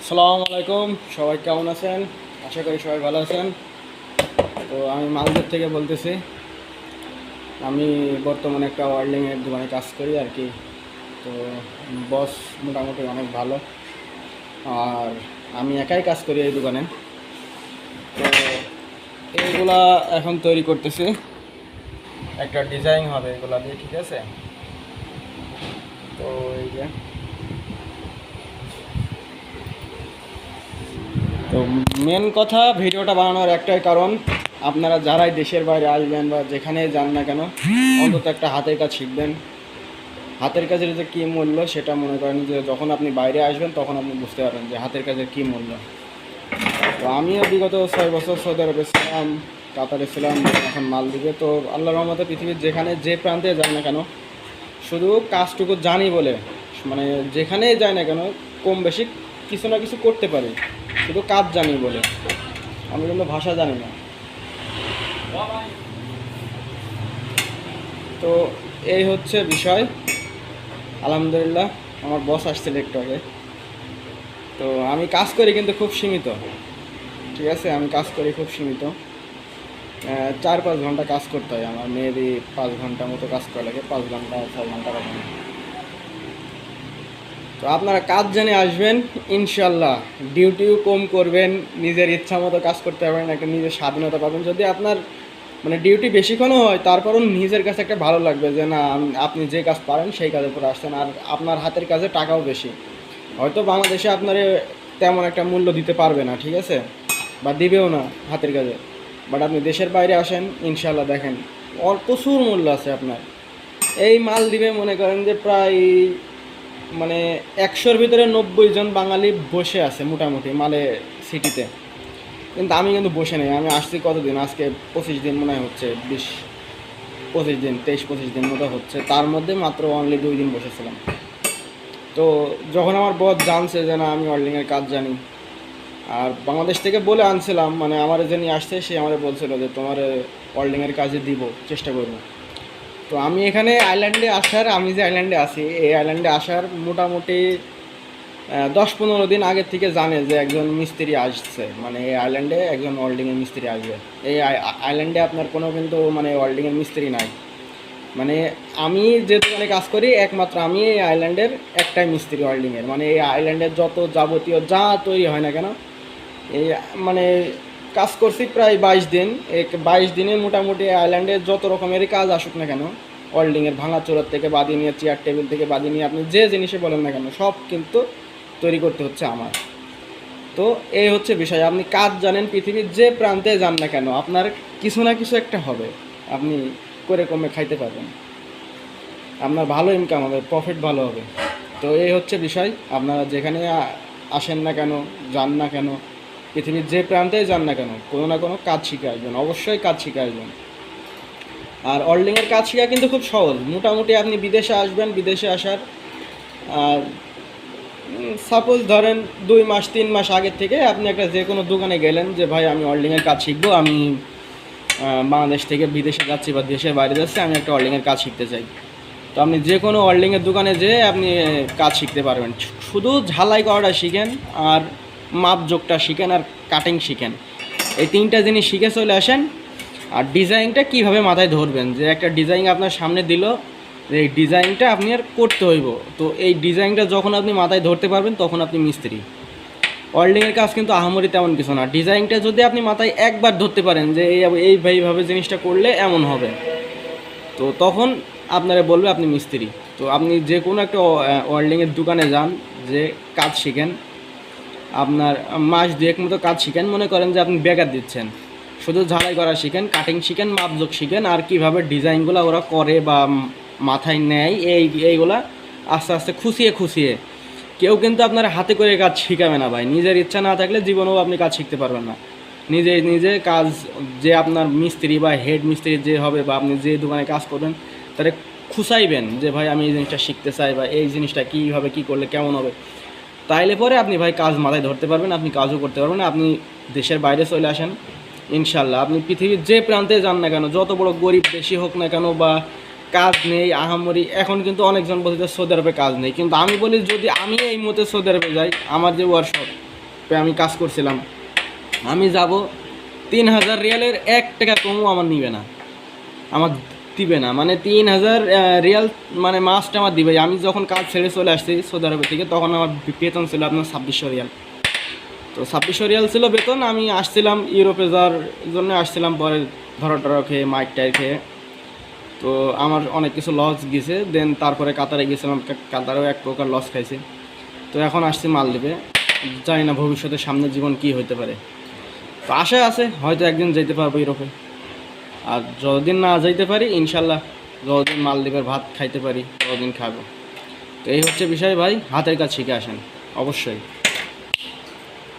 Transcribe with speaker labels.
Speaker 1: আসসালামু আলাইকুম, সবাই কেমন আছেন? আশা করি সবাই ভালো আছেন। তো আমি মালদ্বীপ থেকে বলতেছি। আমি বর্তমানে একটা ওয়েল্ডিংয়ের দোকানে কাজ করি আর কি। তো বস মোটামুটি অনেক ভালো, আর আমি একাই কাজ করি এই দোকানে। তো এইগুলা এখন তৈরি করতেছি, একটা ডিজাইন হবে এগুলা দিয়ে, ঠিক আছে? তো এই যে, তো মেন কথা ভিডিওটা বানানোর একটাই কারণ, আপনারা যারাই দেশের বাইরে আসবেন বা যেখানে যান না কেন, অন্তত একটা হাতের কাজ শিখবেন। হাতের কাজের যে কী মূল্য সেটা মনে করেন যে যখন আপনি বাইরে আসবেন তখন আপনি বুঝতে পারবেন যে হাতের কাজের কী মূল্য। তো আমিও বিগত 6 বছর সৌদি আরবে ছিলাম, কাতারে ছিলাম, এখন মালদ্বীপে। তো আল্লাহর রহমতে পৃথিবীর যেখানে যে প্রান্তে যান না কেন, শুধু কাজটুকু জানি বলে, মানে যেখানেই যাই না কেন কম বেশি কিছু না কিছু করতে পারি, শুধু কাজ জানি বলে। আমি কিন্তু ভাষা জানি না। তো এই হচ্ছে বিষয়। আলহামদুলিল্লাহ, আমার বস আসছিল একটু আগে। তো আমি কাজ করি কিন্তু খুব সীমিত, ঠিক আছে? আমি কাজ করি খুব সীমিত, 4-5 ঘন্টা কাজ করতে হয় আমার, মেবি 5 ঘন্টা মতো কাজ করা লাগে, 5 ঘন্টা 6 ঘন্টা এরকম। তো আপনারা কাজ জেনে আসবেন, ইনশাল্লাহ ডিউটিও কম করবেন, নিজের ইচ্ছা মতো কাজ করতে পারবেন, একটা নিজের স্বাধীনতা পাবেন। যদি আপনার মানে ডিউটি বেশিক্ষণও হয়, তারপরও নিজের কাছে একটা ভালো লাগবে যে না, আপনি যে কাজ পারেন সেই কাজের উপর আসছেন, আর আপনার হাতের কাজে টাকাও বেশি। হয়তো বাংলাদেশে আপনার তেমন একটা মূল্য দিতে পারবে না, ঠিক আছে, বা দিবেও না হাতের কাজে। বাট আপনি দেশের বাইরে আসেন, ইনশাল্লাহ দেখেন প্রচুর মূল্য আছে আপনার। এই মালদ্বীপে মনে করেন যে প্রায় মানে 100-র ভিতরে 90 জন বাঙালি বসে আছে মোটামুটি মালে সিটিতে। কিন্তু আমি কিন্তু বসে নেই। আমি আসছি কতদিন, আজকে 25 দিন মনে হয় হচ্ছে, 20-25 দিন, 23-25 দিন মতো হচ্ছে। তার মধ্যে মাত্র অনলি 2 দিন বসেছিলাম। তো যখন আমার বস জানছে যে না আমি ওয়েল্ডিংয়ের কাজ জানি, আর বাংলাদেশ থেকে বলে আনছিলাম, মানে আমার যে নিয়ে আসছে সে আমার বলছিল যে তোমার ওয়েল্ডিংয়ের কাজে দিব, চেষ্টা করবো। তো আমি এখানে আইল্যান্ডে আসার, আমি যে আইল্যান্ডে আছি এই আইল্যান্ডে আসার মোটামুটি 10-15 দিন আগের থেকে জানে যে একজন মিস্ত্রি আসছে, মানে এই আইল্যান্ডে একজন ওয়েল্ডিংয়ের মিস্ত্রি আসবে। এই আইল্যান্ডে আপনার কোনো কিন্তু মানে ওয়েল্ডিংয়ের মিস্ত্রি নাই। মানে আমি যে দোকানে কাজ করি একমাত্র আমি এই আইল্যান্ডের একটাই মিস্ত্রি ওয়েল্ডিংয়ের। মানে এই আইল্যান্ডের যত যাবতীয় যা তৈরি হয় না কেন, এই মানে কাজ করছি প্রায় 22 দিন। এই 22 দিনে মোটামুটি আইল্যান্ডে যত রকমেরই কাজ আসুক না কেন, ওয়েল্ডিংয়ের ভাঙাচোরার থেকে বাদিয়ে নিয়ে, চেয়ার টেবিল থেকে বাদিয়ে নিয়ে, আপনি যে জিনিসে বলেন না কেন সব কিন্তু তৈরি করতে হচ্ছে আমার। তো এই হচ্ছে বিষয়। আপনি কাজ জানেন, পৃথিবীর যে প্রান্তে যান না কেন আপনার কিছু না কিছু একটা হবে, আপনি করে কমে খাইতে পারবেন, আপনার ভালো ইনকাম হবে, প্রফিট ভালো হবে। তো এই হচ্ছে বিষয়। আপনারা যেখানে আসেন না কেন, যান না কেন, পৃথিবীর যে প্রান্তেই যান না কেন, কোনো না কোনো কাজ শিখে আসবেন, অবশ্যই কাজ শিখে আসবেন। আর ওয়েল্ডিংয়ের কাজ শেখা কিন্তু খুব সহজ। মোটামুটি আপনি বিদেশে আসবেন, বিদেশে আসার আর সাপোজ ধরেন 2 মাস 3 মাস আগের থেকে আপনি একটা যে কোনো দোকানে গেলেন যে ভাই আমি ওয়েল্ডিংয়ের কাজ শিখবো, আমি বাংলাদেশ থেকে বিদেশে যাচ্ছি বা দেশের বাইরে যাচ্ছি, আমি একটা ওয়েল্ডিংয়ের কাজ শিখতে চাই। তো আপনি যে কোনো ওয়েল্ডিংয়ের দোকানে যেয়ে আপনি কাজ শিখতে পারবেন। শুধু ঝালাই করাটা শিখেন, আর মাপজোকটা শিখেন, আর কাটিং শিখেন। এই 3টা জিনিস শিখে চলে আসেন। আর ডিজাইনটা কীভাবে মাথায় ধরবেন, যে একটা ডিজাইন আপনার সামনে দিল, এই ডিজাইনটা আপনি আর করতে হইব। তো এই ডিজাইনটা যখন আপনি মাথায় ধরতে পারবেন তখন আপনি মিস্ত্রি। ওয়েল্ডিংয়ের কাজ কিন্তু আহামরি তেমন কিছু না। ডিজাইনটা যদি আপনি মাথায় একবার ধরতে পারেন যে এইভাবে জিনিসটা করলে এমন হবে, তো তখন আপনারা বলবে আপনি মিস্ত্রি। তো আপনি যে কোনো একটা ওয়েল্ডিংয়ের দোকানে যান, যে কাজ শিখেন, আপনার মাস 2 মতো কাজ শিখেন। মনে করেন যে আপনি বেকার দিচ্ছেন, শুধু ঝালাই করা শিখেন, কাটিং শিখেন, মাপজোক শিখেন, আর কীভাবে ডিজাইনগুলো ওরা করে বা মাথায় নেয় এইগুলা আস্তে আস্তে খুঁচিয়ে খুঁচিয়ে। কেউ কিন্তু আপনার হাতে করে কাজ শিখাবে না ভাই। নিজের ইচ্ছা না থাকলে জীবনেও আপনি কাজ শিখতে পারবেন না। নিজে নিজে কাজ, যে আপনার মিস্ত্রি বা হেড মিস্ত্রি যে হবে, বা আপনি যে দোকানে কাজ করবেন তাহলে খুঁচাইবেন যে ভাই আমি এই জিনিসটা শিখতে চাই, বা এই জিনিসটা কীভাবে কী করলে কেমন হবে। তাইলে পরে আপনি ভাই কাজ মাথায় ধরতে পারবেন, আপনি কাজও করতে পারবেন। আপনি দেশের বাইরে চলে আসেন, ইনশাল্লাহ আপনি পৃথিবীর যে প্রান্তে যান না কেন, যত বড় গরিব দেশই হোক না কেন, বা কাজ নেই আহামরি, এখন কিন্তু অনেকজন বলছে সৌদি আরবে কাজ নেই, কিন্তু আমি বলি যদি আমি এই মুহূর্তে সৌদি আরবে যাই, আমার যে ওয়ার্কশপ আমি কাজ করছিলাম, আমি যাব 3000 রিয়ালের 1 টাকা কমও আমার নিবে না, আমার দিবে না, মানে 3000 রিয়াল মানে মাস্ট আমার দিবে। আমি যখন কাজ ছেড়ে চলে আসছি সৌদি আরবের থেকে, তখন আমার বেতন ছিল আপনার 2600 রিয়াল। তো 2600 রিয়াল ছিল বেতন। আমি আসছিলাম ইউরোপে যাওয়ার জন্য আসছিলাম, পরে ধরা টরা খেয়ে মাইক টাইর খেয়ে, তো আমার অনেক কিছু লস গেছে। দেন তারপরে কাতারে গেছিলাম, কাতারেও এক প্রকার লস খাইছে। তো এখন আসছি মালদ্বীপে, জানি না ভবিষ্যতে সামনের জীবন কি হতে পারে। তো আশা আছে হয়তো একদিন যেতে পারবো ইউরোপে, আর যতদিন না যাইতে পারি ইনশাল্লাহ যতদিন মালদ্বীপের ভাত খাইতে পারি ততদিন খাবো। তো এই হচ্ছে বিষয় ভাই, হাতের কাজ শিখে আসেন অবশ্যই।